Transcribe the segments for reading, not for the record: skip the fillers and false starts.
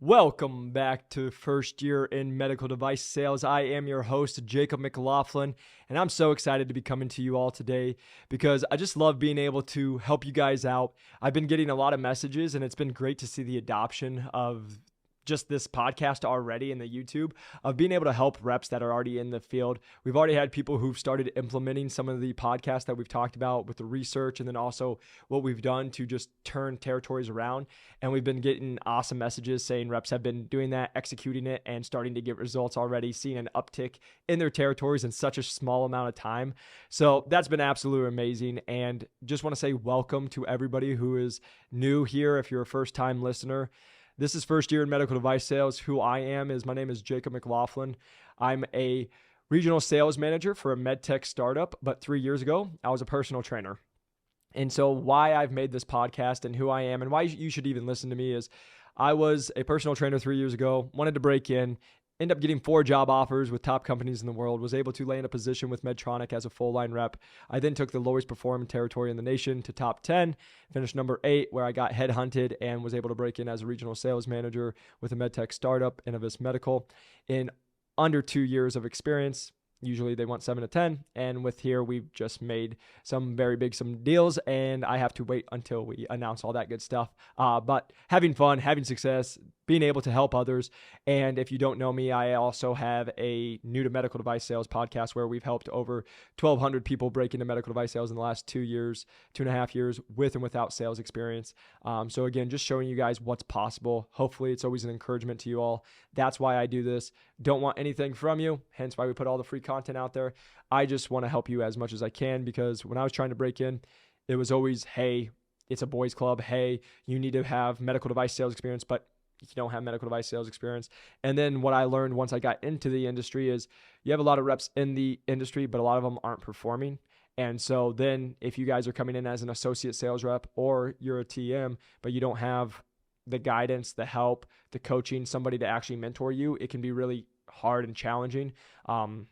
Welcome back to First Year in Medical Device Sales. I am your host, Jacob McLaughlin, and I'm so excited to be coming to you all today because I just love being able to help you guys out. I've been getting a lot of messages, and it's been great to see the adoption of just this podcast already in the YouTube of being able to help reps that are already in the field. We've already had people who've started implementing some of the podcasts that we've talked about with the research and then also what we've done to just turn territories around. And we've been getting awesome messages saying reps have been doing that, executing it, and starting to get results already, seeing an uptick in their territories in such a small amount of time. So that's been absolutely amazing. And just want to say welcome to everybody who is new here. If you're a first-time listener, this is First Year in Medical Device Sales. Who I am is my name is Jacob McLaughlin. I'm a regional sales manager for a medtech startup, but 3 years ago, I was a personal trainer. And so why I've made this podcast and who I am and why you should even listen to me is I was a personal trainer 3 years ago, wanted to break in, ended up getting 4 job offers with top companies in the world, was able to land a position with Medtronic as a full line rep. I then took the lowest performing territory in the nation to top 10, finished number 8, where I got headhunted and was able to break in as a regional sales manager with a medtech startup, Innovis Medical, in under 2 years of experience. Usually they want 7 to 10. And with here, we've just made some deals, and I have to wait until we announce all that good stuff. But having fun, having success, being able to help others. And if you don't know me, I also have a new to medical device sales podcast where we've helped over 1,200 people break into medical device sales in the last 2 years, 2.5 years with and without sales experience. So again, just showing you guys what's possible. Hopefully it's always an encouragement to you all. That's why I do this. Don't want anything from you, hence why we put all the free content out there. I just want to help you as much as I can because when I was trying to break in, it was always, hey, it's a boys club. Hey, you need to have medical device sales experience, but if you don't have medical device sales experience. And then what I learned once I got into the industry is you have a lot of reps in the industry, but a lot of them aren't performing. And so then if you guys are coming in as an associate sales rep or you're a TM, but you don't have the guidance, the help, the coaching, somebody to actually mentor you, it can be really hard and challenging.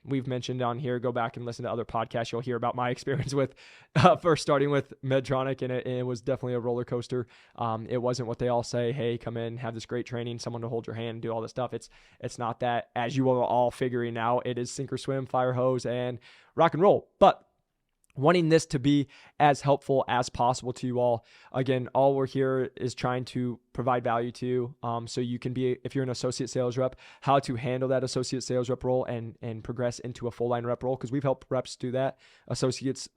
We've mentioned on here, go back and listen to other podcasts. You'll hear about my experience with first starting with Medtronic, and it was definitely a roller coaster. It wasn't what they all say, hey, come in, have this great training, someone to hold your hand, do all this stuff. It's not that, as you are all figuring out. It is sink or swim, fire hose, and rock and roll. But wanting this to be as helpful as possible to you all. Again, all we're here is trying to provide value to you, so you can be, if you're an associate sales rep, how to handle that associate sales rep role and progress into a full line rep role, because we've helped reps do that. Associates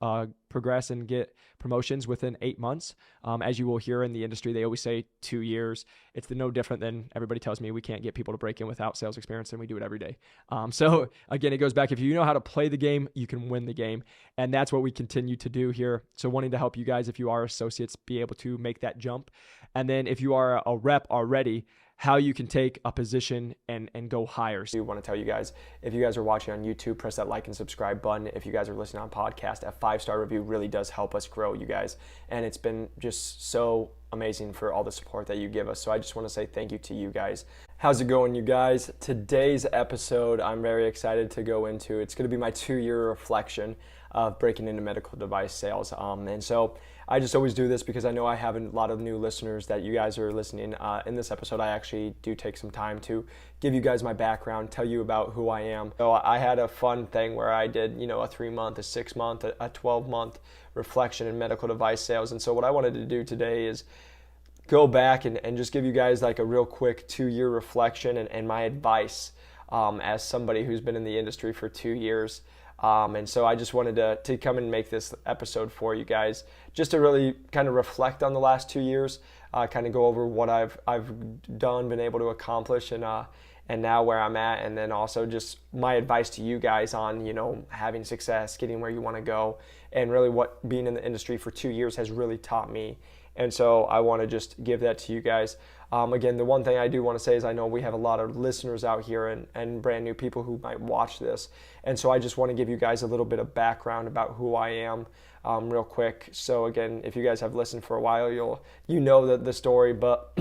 progress and get promotions within 8 months. As you will hear in the industry, they always say 2 years. It's no different than everybody tells me we can't get people to break in without sales experience, and we do it every day. So again, it goes back, if you know how to play the game, you can win the game. And that's what we continue to do here. So wanting to help you guys, if you are associates, be able to make that jump. And then if you are a rep already, how you can take a position and go higher. So I want to tell you guys, if you guys are watching on YouTube, press that like and subscribe button. If you guys are listening on podcast, a 5-star review really does help us grow, you guys. And it's been just so amazing for all the support that you give us. So I just want to say thank you to you guys. How's it going, you guys? Today's episode, I'm very excited to go into. It's going to be my 2-year reflection of breaking into medical device sales. And so I just always do this because I know I have a lot of new listeners that you guys are listening. In this episode, I actually do take some time to give you guys my background, tell you about who I am. So I had a fun thing where I did, a 3-month, a 6-month, a 12-month reflection in medical device sales. And so what I wanted to do today is go back and just give you guys like a real quick 2-year reflection and my advice as somebody who's been in the industry for 2 years. And so I just wanted to come and make this episode for you guys, just to really kind of reflect on the last 2 years, kind of go over what I've done, been able to accomplish, and now where I'm at, and then also just my advice to you guys on, having success, getting where you want to go, and really what being in the industry for 2 years has really taught me. And so I want to just give that to you guys. Again, the one thing I do want to say is I know we have a lot of listeners out here and brand new people who might watch this. And so I just want to give you guys a little bit of background about who I am real quick. So again, if you guys have listened for a while, you know the story, but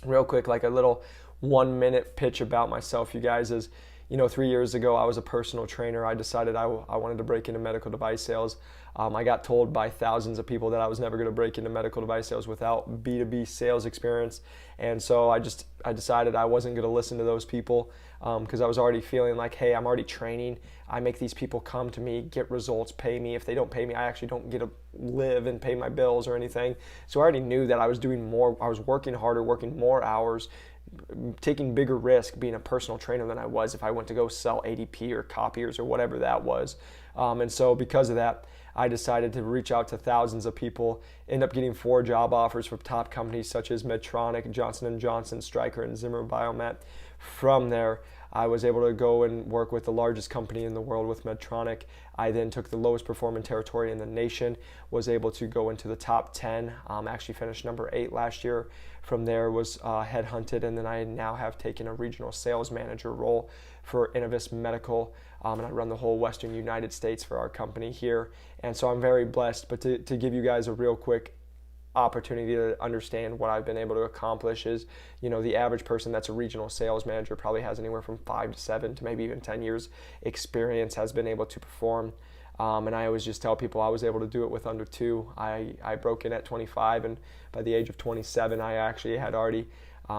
real quick, like a little 1-minute pitch about myself, you guys, is, 3 years ago, I was a personal trainer. I decided I wanted to break into medical device sales. I got told by thousands of people that I was never going to break into medical device sales without B2B sales experience. And so I decided I wasn't going to listen to those people because I was already feeling like, hey, I'm already training. I make these people come to me, get results, pay me. If they don't pay me, I actually don't get to live and pay my bills or anything. So I already knew that I was doing more. I was working harder, working more hours, taking bigger risk being a personal trainer than I was if I went to go sell ADP or copiers or whatever that was. And so because of that, I decided to reach out to thousands of people, end up getting 4 job offers from top companies such as Medtronic, Johnson & Johnson, Stryker, and Zimmer Biomet. From there, I was able to go and work with the largest company in the world with Medtronic. I then took the lowest performing territory in the nation, was able to go into the top 10, actually finished number 8 last year. From there was headhunted, and then I now have taken a regional sales manager role for Innovis Medical, and I run the whole Western United States for our company here. And so I'm very blessed, but to give you guys a real quick opportunity to understand what I've been able to accomplish is, the average person that's a regional sales manager probably has anywhere from 5 to 7 to maybe even 10 years experience, has been able to perform. And I always just tell people I was able to do it with under 2. I broke in at 25, and by the age of 27, I actually had already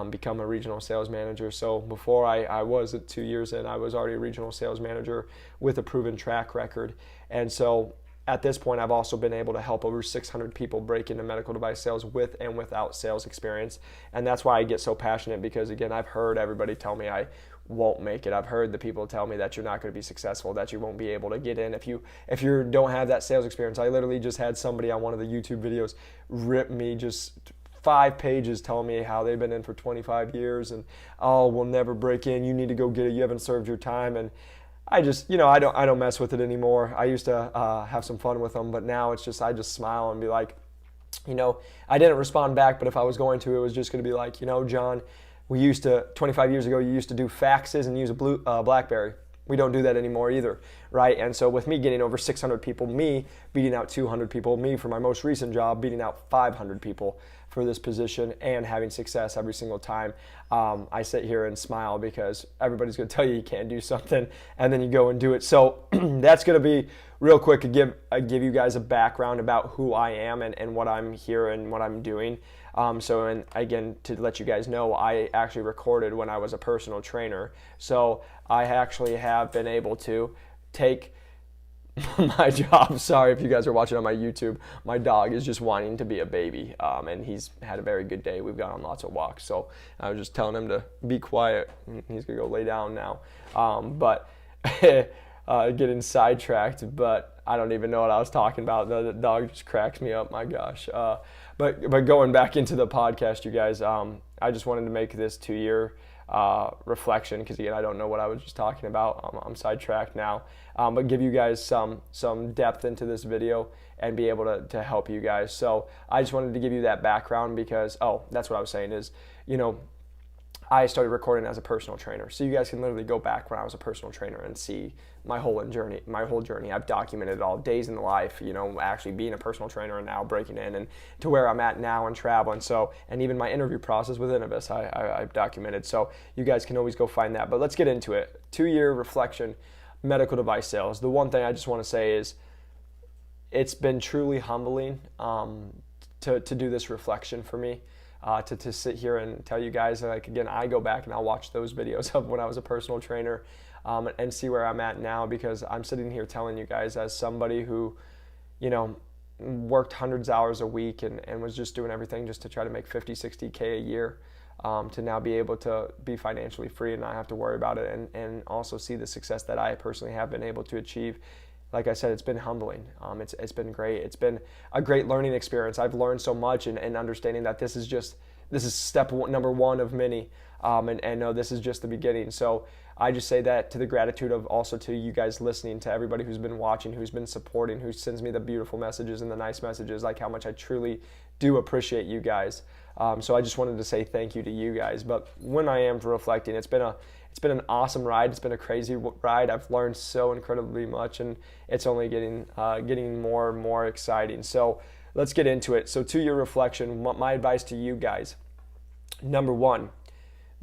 become a regional sales manager. So before I was at 2 years in, I was already a regional sales manager with a proven track record. And so at this point, I've also been able to help over 600 people break into medical device sales with and without sales experience. And that's why I get so passionate, because again, I've heard everybody tell me I won't make it. I've heard the people tell me that you're not going to be successful, that you won't be able to get in if you don't have that sales experience. I literally just had somebody on one of the YouTube videos rip me just 5 pages telling me how they've been in for 25 years and, oh, we'll never break in. You need to go get it. You haven't served your time. And I just, I don't mess with it anymore. I used to have some fun with them, but now it's just, I just smile and be like, I didn't respond back, but if I was going to, it was just going to be like, John, 25 years ago, you used to do faxes and use a BlackBerry. We don't do that anymore either, right? And so with me getting over 600 people, me beating out 200 people, me for my most recent job beating out 500 people for this position and having success every single time, I sit here and smile because everybody's going to tell you can't do something and then you go and do it. So that's going to be real quick. I give you guys a background about who I am and what I'm here and what I'm doing. And again, to let you guys know, I actually recorded when I was a personal trainer. So I actually have been able to take my job. Sorry if you guys are watching on my YouTube. My dog is just wanting to be a baby, and he's had a very good day. We've gone on lots of walks. So I was just telling him to be quiet. He's going to go lay down now. Getting sidetracked, but I don't even know what I was talking about. The dog just cracks me up, my gosh. But going back into the podcast, you guys, I just wanted to make this 2-year reflection because, again, I don't know what I was just talking about. I'm sidetracked now. But give you guys some depth into this video and be able to help you guys. So I just wanted to give you that background because, that's what I was saying is, I started recording as a personal trainer. So you guys can literally go back when I was a personal trainer and see my whole journey. I've documented all days in the life, actually being a personal trainer and now breaking in and to where I'm at now and traveling. So, and even my interview process with Innovis, I've documented. So you guys can always go find that. But let's get into it. 2-year reflection, medical device sales. The one thing I just want to say is it's been truly humbling to do this reflection for me. To sit here and tell you guys, like, again, I go back and I'll watch those videos of when I was a personal trainer and see where I'm at now, because I'm sitting here telling you guys as somebody who, worked hundreds of hours a week and was just doing everything just to try to make 50, 60K a year, to now be able to be financially free and not have to worry about it and also see the success that I personally have been able to achieve. Like I said, it's been humbling. It's been great. It's been a great learning experience. I've learned so much and understanding that this is step number 1 of many. And no, this is just the beginning. So I just say that to the gratitude of also to you guys listening, to everybody who's been watching, who's been supporting, who sends me the beautiful messages and the nice messages, like how much I truly do appreciate you guys. So I just wanted to say thank you to you guys. But when I am reflecting, it's been an awesome ride. It's been a crazy ride. I've learned so incredibly much, and it's only getting more and more exciting. So let's get into it. So 2-year reflection, my advice to you guys. Number 1,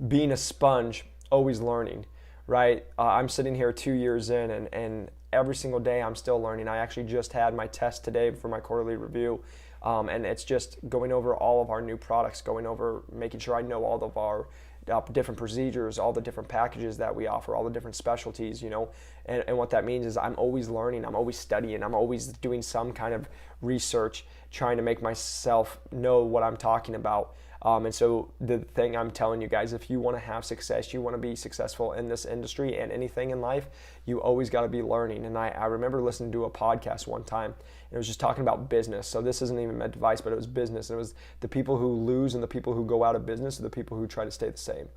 being a sponge, always learning, right? I'm sitting here 2 years in, and every single day I'm still learning. I actually just had my test today for my quarterly review. And it's just going over all of our new products, going over making sure I know all of our different procedures, all the different packages that we offer, all the different specialties, and what that means is I'm always learning, I'm always studying, I'm always doing some kind of research, trying to make myself know what I'm talking about. And so the thing I'm telling you guys, if you want to have success, you want to be successful in this industry and anything in life, you always got to be learning. And I remember listening to a podcast one time, and it was just talking about business. So this isn't even advice, but it was business. And it was the people who lose and the people who go out of business are the people who try to stay the same.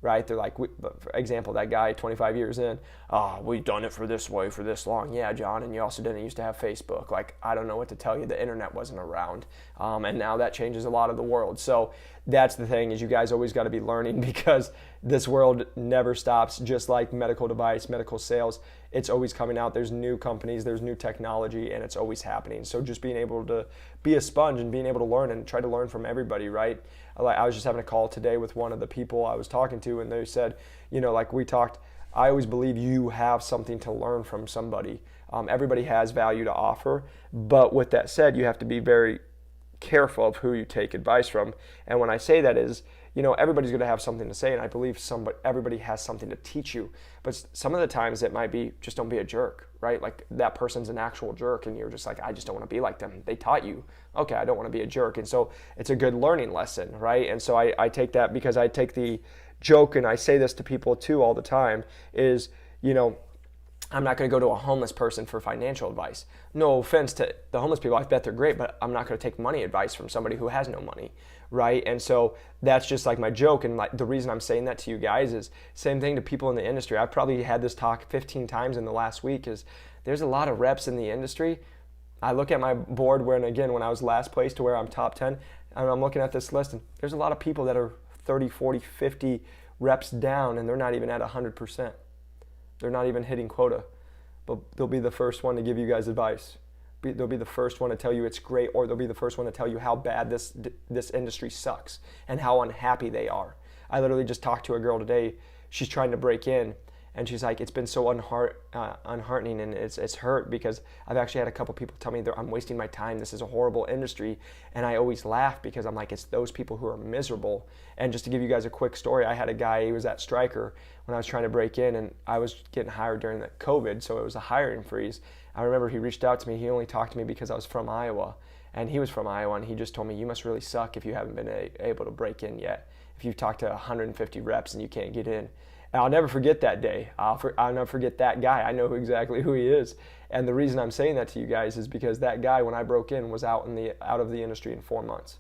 Right? They're like, for example, that guy 25 years in, we've done it for this way for this long. Yeah, John, and you also didn't used to have Facebook. Like, I don't know what to tell you. The internet wasn't around. And now that changes a lot of the world. So that's the thing, is you guys always got to be learning, because this world never stops. Just like medical device, medical sales, it's always coming out. There's new companies, there's new technology, and it's always happening. So just being able to be a sponge and being able to learn and try to learn from everybody, right? I was just having a call today with one of the people I was talking to, and they said, like we talked, I always believe you have something to learn from somebody. Everybody has value to offer, but with that said, you have to be very careful of who you take advice from. And when I say that is, everybody's going to have something to say, and I believe everybody has something to teach you. But some of the times it might be, just don't be a jerk, right? Like, that person's an actual jerk, and you're just like, I just don't want to be like them. They taught you, okay, I don't want to be a jerk. And so it's a good learning lesson, right? And so I take that, because I take the joke, and I say this to people too all the time, is, I'm not going to go to a homeless person for financial advice. No offense to the homeless people, I bet they're great, but I'm not going to take money advice from somebody who has no money, right? And so that's just like my joke, and like the reason I'm saying that to you guys is same thing to people in the industry. I've probably had this talk 15 times in the last week, is there's a lot of reps in the industry. I look at my board when I was last place to where I'm top 10, and I'm looking at this list, and there's a lot of people that are 30, 40, 50 reps down, and they're not even at 100%. They're not even hitting quota, but they'll be the first one to give you guys advice. They'll be the first one to tell you it's great, or they'll be the first one to tell you how bad this industry sucks and how unhappy they are. I literally just talked to a girl today. She's trying to break in, and she's like, it's been so unheartening, and it's hurt, because I've actually had a couple people tell me that I'm wasting my time. This is a horrible industry. And I always laugh, because I'm like, it's those people who are miserable. And just to give you guys a quick story, I had a guy, he was at Stryker when I was trying to break in, and I was getting hired during the COVID, so it was a hiring freeze. I remember he reached out to me. He only talked to me because I was from Iowa, and he was from Iowa, and he just told me, you must really suck if you haven't been able to break in yet. If you've talked to 150 reps and you can't get in. And I'll never forget that day. I'll never forget that guy. I know exactly who he is. And the reason I'm saying that to you guys is because that guy, when I broke in, was out of the industry in 4 months.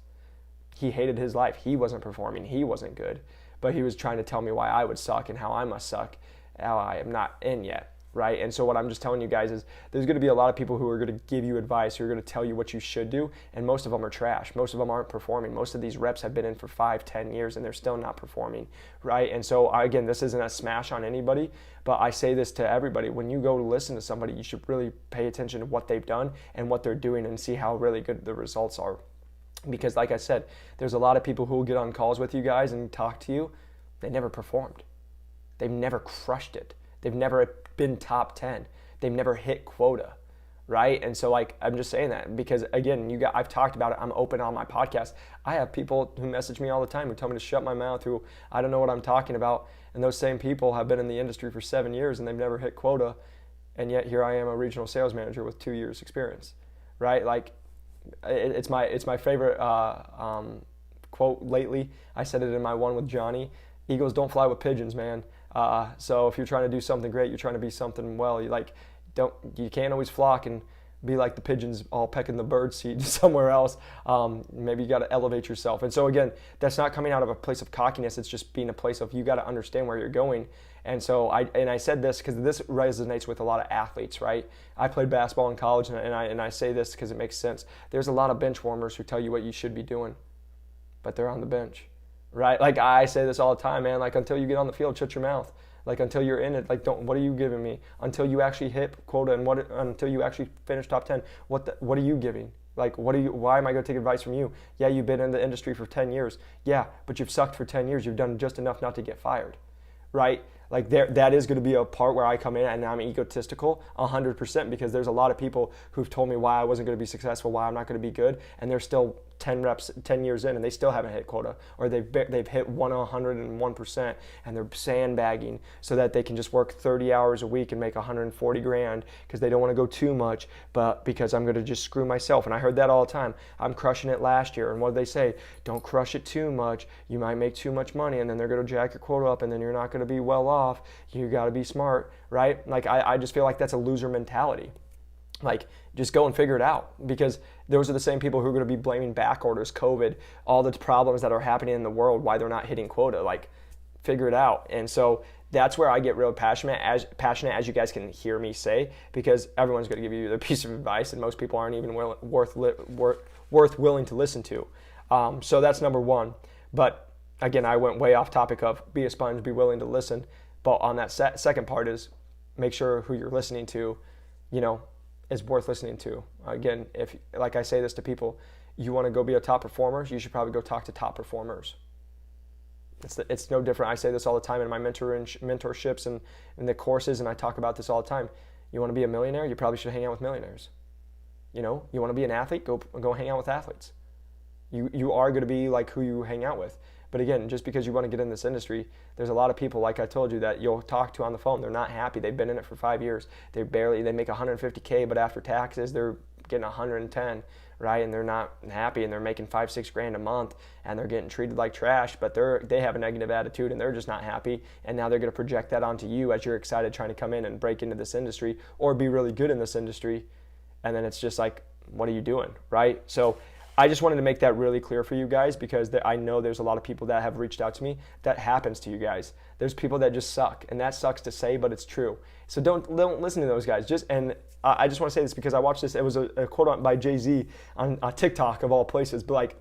He hated his life. He wasn't performing. He wasn't good. But he was trying to tell me why I would suck and how I must suck, how I am not in yet, right? And so what I'm just telling you guys is there's going to be a lot of people who are going to give you advice, who are going to tell you what you should do, and most of them are trash. Most of them aren't performing. Most of these reps have been in for 5, 10 years, and they're still not performing, right? And so, again, this isn't a smash on anybody, but I say this to everybody. When you go to listen to somebody, you should really pay attention to what they've done and what they're doing and see how really good the results are. Because like I said, there's a lot of people who will get on calls with you guys and talk to you. They never performed. They've never crushed it. They've never been top 10. They've never hit quota, right? And so I'm just saying that because again, I've talked about it. I'm open on my podcast. I have people who message me all the time who tell me to shut my mouth, who I don't know what I'm talking about. And those same people have been in the industry for 7 years and they've never hit quota. And yet here I am, a regional sales manager with 2 years experience, right? It's my favorite quote lately. I said it in my one with Johnny. Eagles don't fly with pigeons, man. So if you're trying to do something great, you're trying to be something well. You can't always flock and be like the pigeons all pecking the bird seed somewhere else. Maybe you got to elevate yourself. And so again, that's not coming out of a place of cockiness. It's just being a place of you got to understand where you're going. And so I said this because this resonates with a lot of athletes, right? I played basketball in college, and I say this because it makes sense. There's a lot of bench warmers who tell you what you should be doing, but they're on the bench, right? Like I say this all the time, man. Like until you get on the field, shut your mouth. Like until you're in it, what are you giving me? Until you actually hit quota and until you actually finish top 10, what are you giving? Why am I going to take advice from you? Yeah, you've been in the industry for 10 years. Yeah, but you've sucked for 10 years. You've done just enough not to get fired, right? Like that is going to be a part where I come in and I'm egotistical 100%, because there's a lot of people who've told me why I wasn't going to be successful, why I'm not going to be good, and they're still 10 reps, 10 years in, and they still haven't hit quota, or they've hit 101%, and they're sandbagging so that they can just work 30 hours a week and make 140 grand because they don't want to go too much, but because I'm going to just screw myself. And I heard that all the time. I'm crushing it last year, and what did they say? Don't crush it too much. You might make too much money, and then they're going to jack your quota up, and then you're not going to be well off. You got to be smart, right? Like I just feel like that's a loser mentality. Like, just go and figure it out, because those are the same people who are going to be blaming back orders, COVID, all the problems that are happening in the world, why they're not hitting quota. Like, figure it out. And so that's where I get real passionate, as you guys can hear me say, because everyone's going to give you their piece of advice, and most people aren't even worth willing to listen to. So that's number one. But again, I went way off topic of be a sponge, be willing to listen. But on that second part is make sure who you're listening to, is worth listening to. Again, if, like I say this to people, you want to go be a top performer, you should probably go talk to top performers. It's no different. I say this all the time in my mentorships and in the courses, and I talk about this all the time. You want to be a millionaire, you probably should hang out with millionaires. You want to be an athlete, go hang out with athletes. You are going to be like who you hang out with. But again, just because you want to get in this industry, there's a lot of people, like I told you, that you'll talk to on the phone. They're not happy. They've been in it for 5 years. They make $150K, but after taxes, they're getting 110, right? And they're not happy, and they're making $5-6 grand a month, and they're getting treated like trash, but they have a negative attitude, and they're just not happy. And now they're going to project that onto you as you're excited trying to come in and break into this industry or be really good in this industry. And then it's just like, what are you doing, right? So I just wanted to make that really clear for you guys, because I know there's a lot of people that have reached out to me. That happens to you guys. There's people that just suck, and that sucks to say, but it's true. So don't listen to those guys. I just want to say this because I watched this. It was a quote by Jay-Z on TikTok of all places, but like,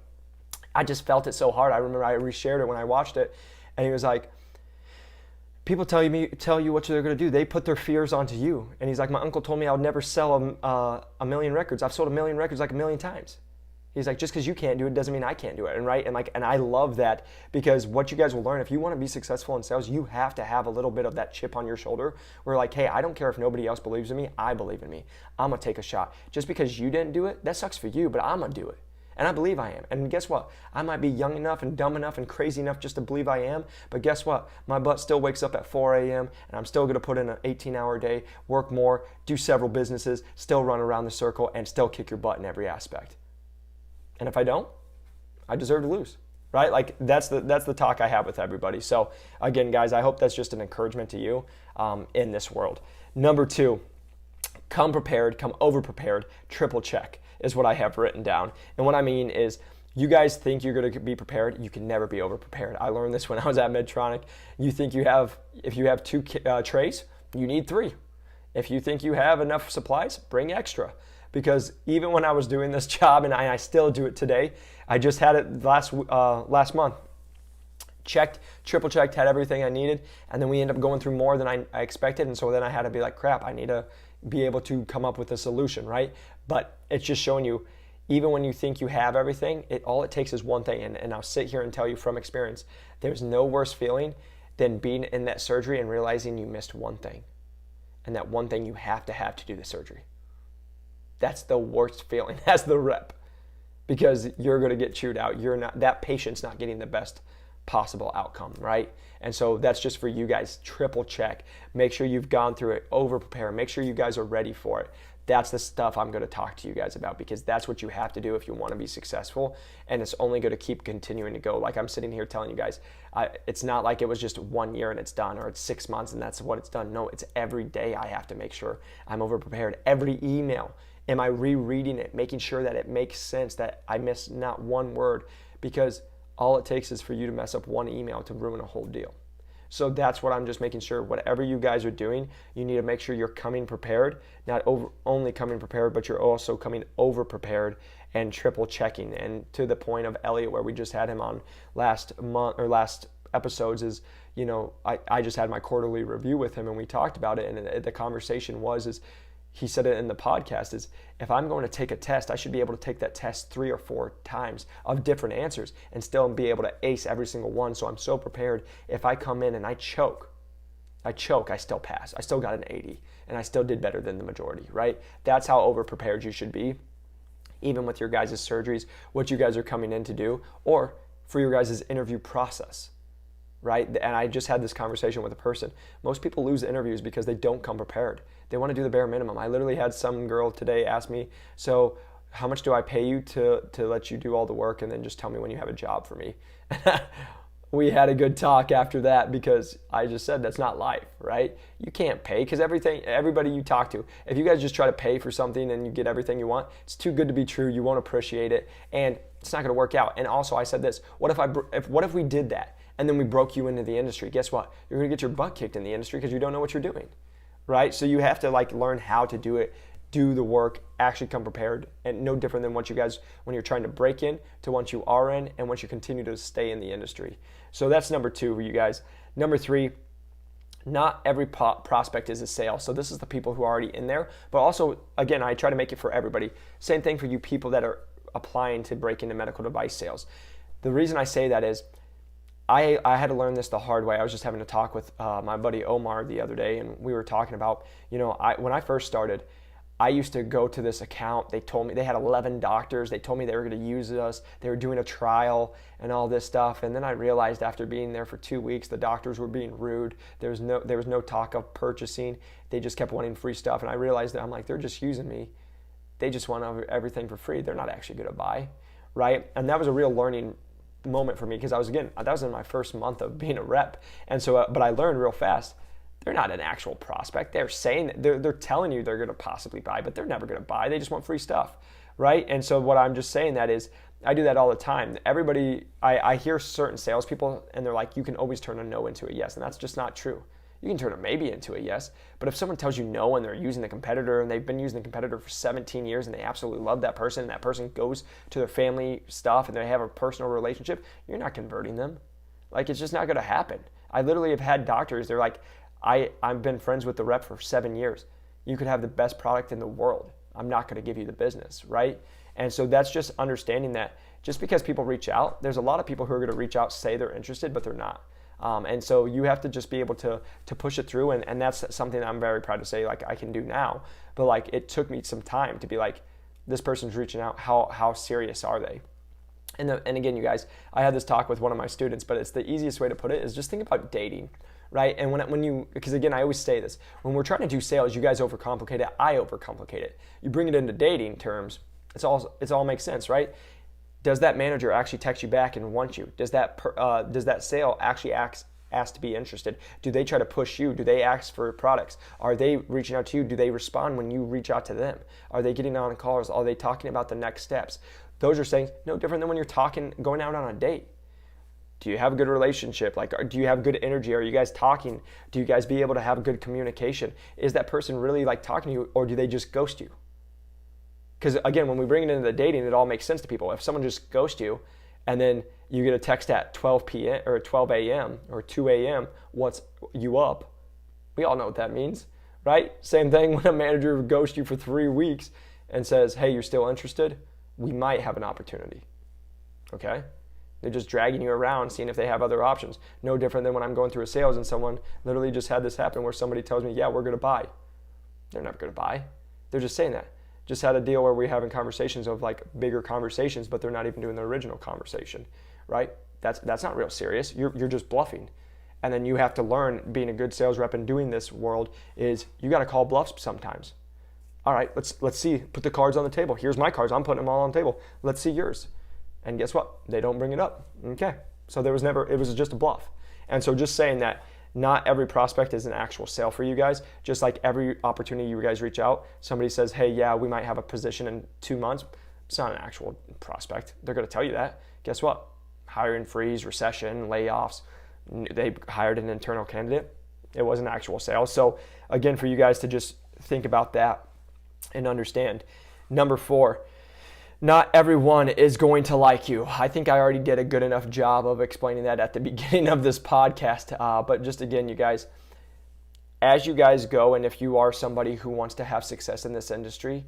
I just felt it so hard. I remember I reshared it when I watched it, and he was like, people tell you what they're going to do. They put their fears onto you. And he's like, my uncle told me I would never sell a million records. I've sold a million records like a million times. He's like, just because you can't do it doesn't mean I can't do it. And I love that, because what you guys will learn, if you want to be successful in sales, you have to have a little bit of that chip on your shoulder where like, hey, I don't care if nobody else believes in me. I believe in me. I'm going to take a shot. Just because you didn't do it, that sucks for you, but I'm going to do it. And I believe I am. And guess what? I might be young enough and dumb enough and crazy enough just to believe I am, but guess what? My butt still wakes up at 4 a.m. and I'm still going to put in an 18-hour day, work more, do several businesses, still run around the circle, and still kick your butt in every aspect. And if I don't, I deserve to lose, right? Like that's the talk I have with everybody. So again, guys, I hope that's just an encouragement to you in this world. Number 2, come prepared, come over-prepared, triple check is what I have written down. And what I mean is, you guys think you're going to be prepared. You can never be over-prepared. I learned this when I was at Medtronic. You think if you have 2 trays, you need 3. If you think you have enough supplies, bring extra. Because even when I was doing this job, and I still do it today, I just had it last month. Triple checked, had everything I needed, and then we ended up going through more than I expected, and so then I had to be like, crap, I need to be able to come up with a solution, right? But it's just showing you, even when you think you have everything, all it takes is one thing, and I'll sit here and tell you from experience, there's no worse feeling than being in that surgery and realizing you missed one thing, and that one thing you have to do the surgery. That's the worst feeling as the rep, because you're going to get chewed out. That patient's not getting the best possible outcome, right? And so that's just for you guys. Triple check. Make sure you've gone through it. Over prepare. Make sure you guys are ready for it. That's the stuff I'm going to talk to you guys about, because that's what you have to do if you want to be successful, and it's only going to keep continuing to go. Like I'm sitting here telling you guys, it's not like it was just 1 year and it's done, or it's 6 months and that's what it's done. No, it's every day I have to make sure I'm over prepared. Every email, am I rereading it, making sure that it makes sense, that I miss not one word, because all it takes is for you to mess up one email to ruin a whole deal. So that's what I'm just making sure. Whatever you guys are doing, you need to make sure you're coming prepared, not only coming prepared, but you're also coming over prepared and triple checking. And to the point of Elliot, where we just had him on last episodes, is, I just had my quarterly review with him and we talked about it, and the conversation was he said it in the podcast, is if I'm going to take a test, I should be able to take that test 3 or 4 times of different answers and still be able to ace every single one. So I'm so prepared. If I come in and I choke, I choke, I still pass. I still got an 80, and I still did better than the majority, right? That's how over-prepared you should be, even with your guys' surgeries, what you guys are coming in to do, or for your guys' interview process, right? And I just had this conversation with a person. Most people lose interviews because they don't come prepared. They want to do the bare minimum. I literally had some girl today ask me, so how much do I pay you to let you do all the work and then just tell me when you have a job for me? We had a good talk after that because I just said that's not life, right? You can't pay because everybody you talk to, if you guys just try to pay for something and you get everything you want, it's too good to be true. You won't appreciate it, and it's not going to work out. And also, I said this: what if we did that and then we broke you into the industry? Guess what? You're going to get your butt kicked in the industry because you don't know what you're doing, right? So you have to learn how to do it. Do the work, actually come prepared, and no different than what you guys, when you're trying to break in to once you are in and once you continue to stay in the industry. So that's number 2 for you guys. Number 3, not every prospect is a sale. So this is the people who are already in there, but also, again, I try to make it for everybody. Same thing for you people that are applying to break into medical device sales. The reason I say that is I had to learn this the hard way. I was just having a talk with my buddy Omar the other day, and we were talking about, when I first started, I used to go to this account. They told me they had 11 doctors. They told me they were going to use us. They were doing a trial and all this stuff. And then I realized after being there for 2 weeks, the doctors were being rude. There was no talk of purchasing. They just kept wanting free stuff. And I realized that I'm like, they're just using me. They just want everything for free. They're not actually going to buy, right? And that was a real learning moment for me because that was in my first month of being a rep. And so, but I learned real fast. They're not an actual prospect. They're saying that they're telling you they're going to possibly buy, but they're never going to buy. They just want free stuff, right? And so what I'm just saying that is, I do that all the time. Everybody, I hear certain salespeople, and they're like, you can always turn a no into a yes, and that's just not true. You can turn a maybe into a yes, but if someone tells you no and they're using the competitor and they've been using the competitor for 17 years and they absolutely love that person, and that person goes to their family stuff and they have a personal relationship, you're not converting them. It's just not going to happen. I literally have had doctors, they're like, I've been friends with the rep for 7 years. You could have the best product in the world. I'm not going to give you the business, right? And so that's just understanding that just because people reach out, there's a lot of people who are going to reach out, say they're interested, but they're not. And so you have to just be able to push it through. And that's something that I'm very proud to say, I can do now. But it took me some time to be like, this person's reaching out. How serious are they? And again, you guys, I had this talk with one of my students, but it's the easiest way to put it is just think about dating. Right? And because again, I always say this, when we're trying to do sales, you guys overcomplicate it, I overcomplicate it. You bring it into dating terms, it's all makes sense, right? Does that manager actually text you back and want you? Does that sale actually ask to be interested? Do they try to push you? Do they ask for products? Are they reaching out to you? Do they respond when you reach out to them? Are they getting on calls? Are they talking about the next steps? Those are saying no different than when you're going out on a date. Do you have a good relationship? Do you have good energy? Are you guys talking? Do you guys be able to have good communication? Is that person really talking to you, or do they just ghost you? Because again, when we bring it into the dating, it all makes sense to people. If someone just ghosts you and then you get a text at 12 p.m. or 12 a.m. or 2 a.m., what's you up? We all know what that means, right? Same thing when a manager ghosts you for 3 weeks and says, hey, you're still interested? We might have an opportunity, okay? They're just dragging you around, seeing if they have other options. No different than when I'm going through a sales and someone literally just had this happen where somebody tells me, yeah, we're going to buy. They're never going to buy. They're just saying that. Just had a deal where we're having conversations of bigger conversations, but they're not even doing the original conversation, right? That's not real serious. You're just bluffing. And then you have to learn, being a good sales rep and doing this world, is you got to call bluffs sometimes. All right, let's see. Put the cards on the table. Here's my cards. I'm putting them all on the table. Let's see yours. And guess what? They don't bring it up. Okay. So it was just a bluff. And so just saying that not every prospect is an actual sale for you guys. Just like every opportunity you guys reach out, somebody says, hey, yeah, we might have a position in 2 months. It's not an actual prospect. They're going to tell you that. Guess what? Hiring freeze, recession, layoffs. They hired an internal candidate. It was an actual sale. So again, for you guys to just think about that and understand. Number 4, not everyone is going to like you. I think I already did a good enough job of explaining that at the beginning of this podcast. But just again, you guys, as you guys go, and if you are somebody who wants to have success in this industry,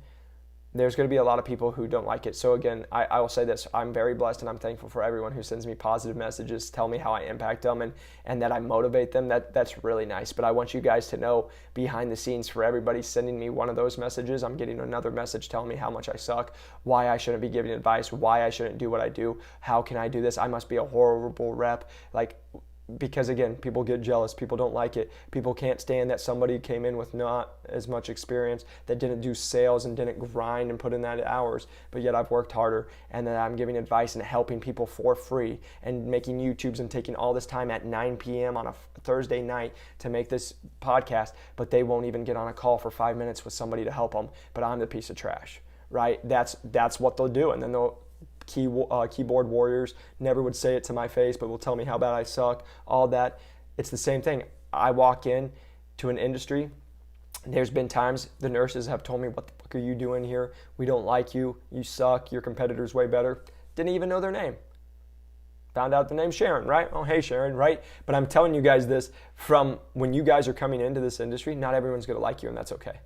there's going to be a lot of people who don't like it. So again, I will say this, I'm very blessed and I'm thankful for everyone who sends me positive messages, tell me how I impact them and that I motivate them. That's really nice. But I want you guys to know behind the scenes, for everybody sending me one of those messages, I'm getting another message telling me how much I suck, why I shouldn't be giving advice, why I shouldn't do what I do, how can I do this, I must be a horrible rep. Like, because again, people get jealous, people don't like it, people can't stand that somebody came in with not as much experience, that didn't do sales and didn't grind and put in that hours, but yet I've worked harder, and that I'm giving advice and helping people for free and making YouTubes and taking all this time at 9 p.m. on a Thursday night to make this podcast, but they won't even get on a call for 5 minutes with somebody to help them, but I'm the piece of trash, right? That's what they'll do, and then they'll keyboard warriors never would say it to my face, but will tell me how bad I suck, all that. It's the same thing. I walk in to an industry. There's been times the nurses have told me, what the fuck are you doing here? We don't like you. You suck. Your competitor's way better. Didn't even know their name. Found out the name Sharon, right? Oh, hey, Sharon, right? But I'm telling you guys this, from when you guys are coming into this industry, not everyone's going to like you, and that's okay.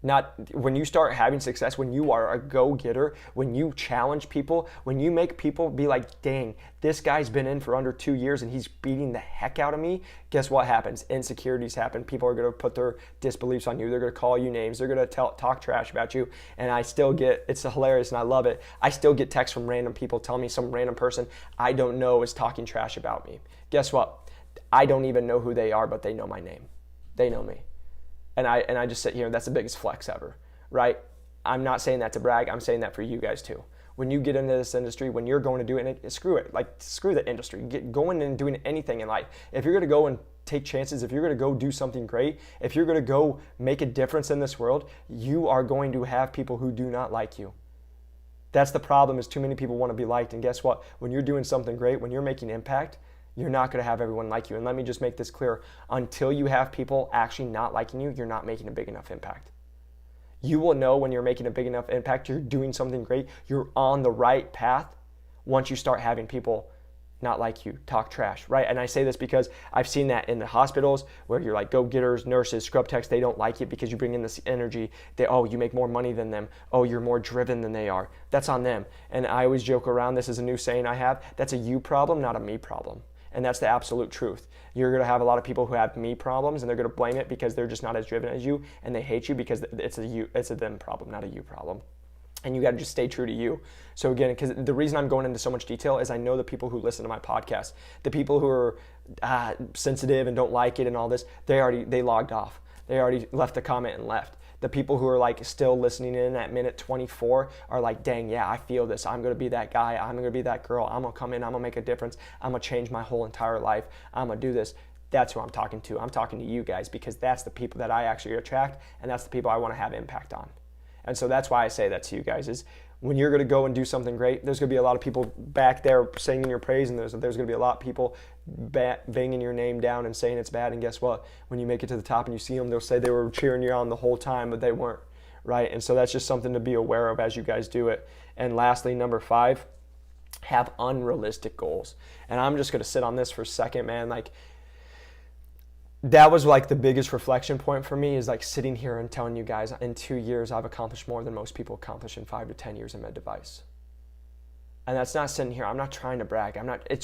Not when you start having success, when you are a go-getter, when you challenge people, when you make people be like, dang, this guy's been in for under 2 years and he's beating the heck out of me, guess what happens? Insecurities happen. People are going to put their disbeliefs on you. They're going to call you names. They're going to talk trash about you. And I still get, it's hilarious and I love it, I still get texts from random people telling me some random person I don't know is talking trash about me. Guess what? I don't even know who they are, but they know my name. They know me. And I just sit here, and that's the biggest flex ever, right? I'm not saying that to brag. I'm saying that for you guys too. When you get into this industry, when you're going to do it, screw it. Like, screw the industry. Get going and doing anything in life. If you're going to go and take chances, if you're going to go do something great, if you're going to go make a difference in this world, you are going to have people who do not like you. That's the problem, is too many people want to be liked. And guess what? When you're doing something great, when you're making impact, you're not going to have everyone like you. And let me just make this clear. Until you have people actually not liking you, you're not making a big enough impact. You will know when you're making a big enough impact, you're doing something great, you're on the right path, once you start having people not like you, talk trash, right? And I say this because I've seen that in the hospitals where you're like go-getters, nurses, scrub techs, they don't like it because you bring in this energy. You make more money than them. Oh, you're more driven than they are. That's on them. And I always joke around, this is a new saying I have, that's a you problem, not a me problem. And that's the absolute truth. You're going to have a lot of people who have me problems, and they're going to blame it because they're just not as driven as you, and they hate you because it's a them problem, not a you problem. And you got to just stay true to you. So again, because the reason I'm going into so much detail is I know the people who listen to my podcast, the people who are sensitive and don't like it and all this, they logged off. They already left a comment and left. The people who are like still listening in at minute 24 are like, dang, yeah, I feel this. I'm going to be that guy. I'm going to be that girl. I'm going to come in. I'm going to make a difference. I'm going to change my whole entire life. I'm going to do this. That's who I'm talking to. I'm talking to you guys, because that's the people that I actually attract, and that's the people I want to have impact on. And so that's why I say that to you guys, is when you're going to go and do something great, there's going to be a lot of people back there singing your praise, and there's going to be a lot of people banging your name down and saying it's bad. And guess what? When you make it to the top and you see them, they'll say they were cheering you on the whole time, but they weren't, right? And so that's just something to be aware of as you guys do it. And lastly, number 5, have unrealistic goals. And I'm just going to sit on this for a second, man. Like, that was like the biggest reflection point for me, is like sitting here and telling you guys in 2 years I've accomplished more than most people accomplish in 5 to 10 years in med device. And that's not sitting here, I'm not trying to brag,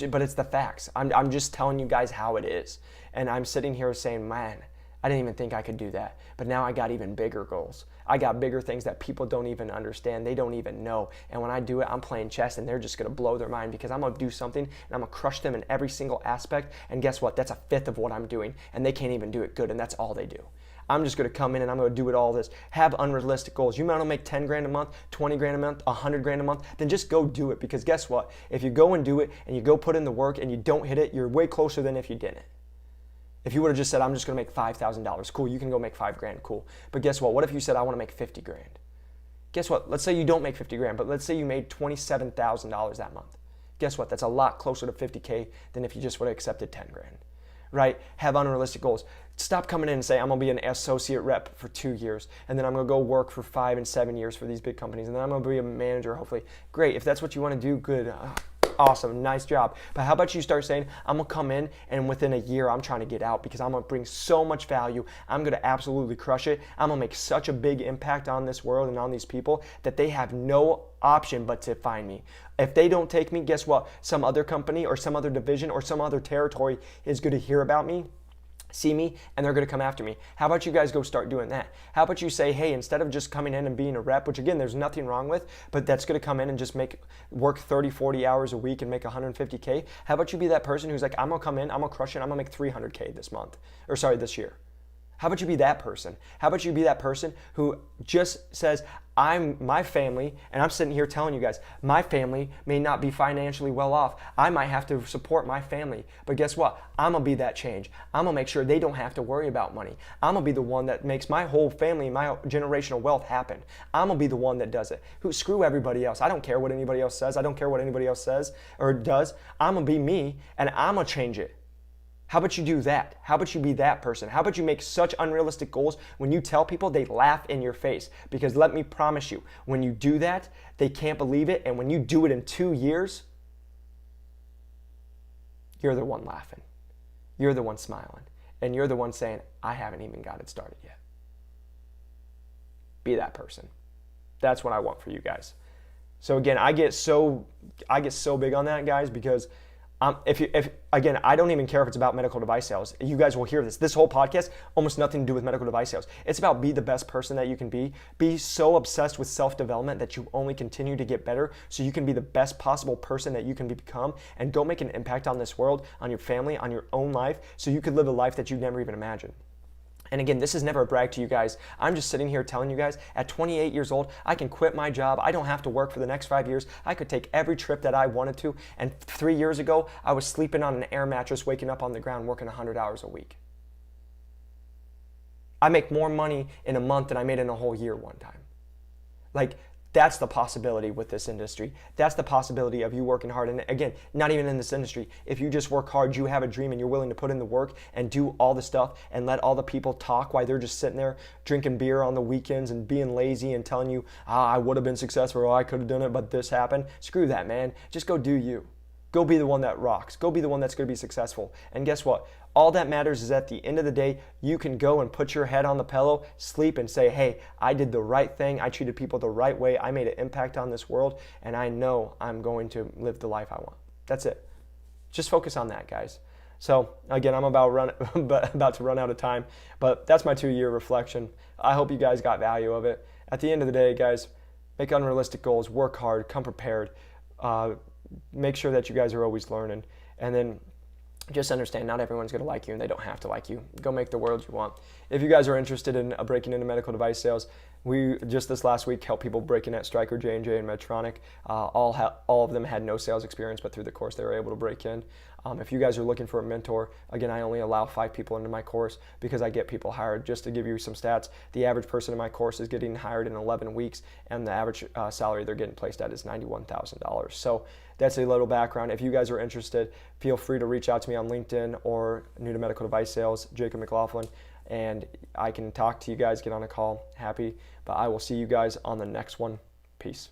but it's the facts. I'm just telling you guys how it is. And I'm sitting here saying, man, I didn't even think I could do that. But now I got even bigger goals. I got bigger things that people don't even understand. They don't even know. And when I do it, I'm playing chess, and they're just going to blow their mind, because I'm going to do something and I'm going to crush them in every single aspect. And guess what? That's a fifth of what I'm doing. And they can't even do it good. And that's all they do. I'm just going to come in and I'm going to do it all this. Have unrealistic goals. You might want to make 10 grand a month, 20 grand a month, 100 grand a month. Then just go do it. Because guess what? If you go and do it and you go put in the work and you don't hit it, you're way closer than if you didn't. If you would have just said, I'm just going to make $5,000, cool, you can go make 5 grand, cool. But guess what? What if you said, I want to make 50 grand? Guess what? Let's say you don't make 50 grand, but let's say you made $27,000 that month. Guess what? That's a lot closer to 50K than if you just would have accepted 10 grand, right? Have unrealistic goals. Stop coming in and say, I'm going to be an associate rep for 2 years, and then I'm going to go work for 5 and 7 years for these big companies, and then I'm going to be a manager, hopefully. Great. If that's what you want to do, good. Awesome, nice job. But how about you start saying, I'm gonna come in and within a year I'm trying to get out because I'm gonna bring so much value. I'm gonna absolutely crush it. I'm gonna make such a big impact on this world and on these people that they have no option but to find me. If they don't take me, guess what? Some other company or some other division or some other territory is gonna hear about me, see me, and they're going to come after me. How about you guys go start doing that? How about you say, hey, instead of just coming in and being a rep, which again, there's nothing wrong with, but that's going to come in and just work 30, 40 hours a week and make 150K. How about you be that person who's like, I'm going to come in, I'm going to crush it, I'm going to make 300K this year. How about you be that person? How about you be that person who just says, my family, and I'm sitting here telling you guys, my family may not be financially well off. I might have to support my family. But guess what? I'm going to be that change. I'm going to make sure they don't have to worry about money. I'm going to be the one that makes my whole family, my generational wealth happen. I'm going to be the one that does it. Screw everybody else. I don't care what anybody else says. I don't care what anybody else says or does. I'm going to be me, and I'm going to change it. How about you do that? How about you be that person? How about you make such unrealistic goals when you tell people, they laugh in your face? Because let me promise you, when you do that, they can't believe it. And when you do it in 2 years, you're the one laughing. You're the one smiling. And you're the one saying, I haven't even got it started yet. Be that person. That's what I want for you guys. So again, I get so big on that, guys, because again, I don't even care if it's about medical device sales. You guys will hear this. This whole podcast, almost nothing to do with medical device sales. It's about be the best person that you can be. Be so obsessed with self-development that you only continue to get better so you can be the best possible person that you can become and go make an impact on this world, on your family, on your own life so you could live a life that you never even imagined. And again, this is never a brag to you guys. I'm just sitting here telling you guys, at 28 years old, I can quit my job. I don't have to work for the next 5 years. I could take every trip that I wanted to. And 3 years ago, I was sleeping on an air mattress, waking up on the ground, working 100 hours a week. I make more money in a month than I made in a whole year one time. Like, that's the possibility with this industry. That's the possibility of you working hard. And again, not even in this industry. If you just work hard, you have a dream and you're willing to put in the work and do all the stuff and let all the people talk while they're just sitting there drinking beer on the weekends and being lazy and telling you, I would have been successful or I could have done it, but this happened. Screw that, man. Just go do you. Go be the one that rocks. Go be the one that's going to be successful. And guess what? All that matters is at the end of the day, you can go and put your head on the pillow, sleep, and say, hey, I did the right thing. I treated people the right way. I made an impact on this world, and I know I'm going to live the life I want. That's it. Just focus on that, guys. So again, I'm about to run out of time, but that's my 2-year reflection. I hope you guys got value of it. At the end of the day, guys, make unrealistic goals, work hard, come prepared, make sure that you guys are always learning, and then just understand not everyone's going to like you and they don't have to like you. Go make the world you want. If you guys are interested in breaking into medical device sales, we just this last week helped people break in at Stryker, J&J, and Medtronic. All of them had no sales experience, but through the course they were able to break in. If you guys are looking for a mentor, again, I only allow 5 people into my course because I get people hired. Just to give you some stats, the average person in my course is getting hired in 11 weeks, and the average salary they're getting placed at is $91,000. So that's a little background. If you guys are interested, feel free to reach out to me on LinkedIn or New to Medical Device Sales, Jacob McLaughlin, and I can talk to you guys, get on a call. Happy, but I will see you guys on the next one. Peace.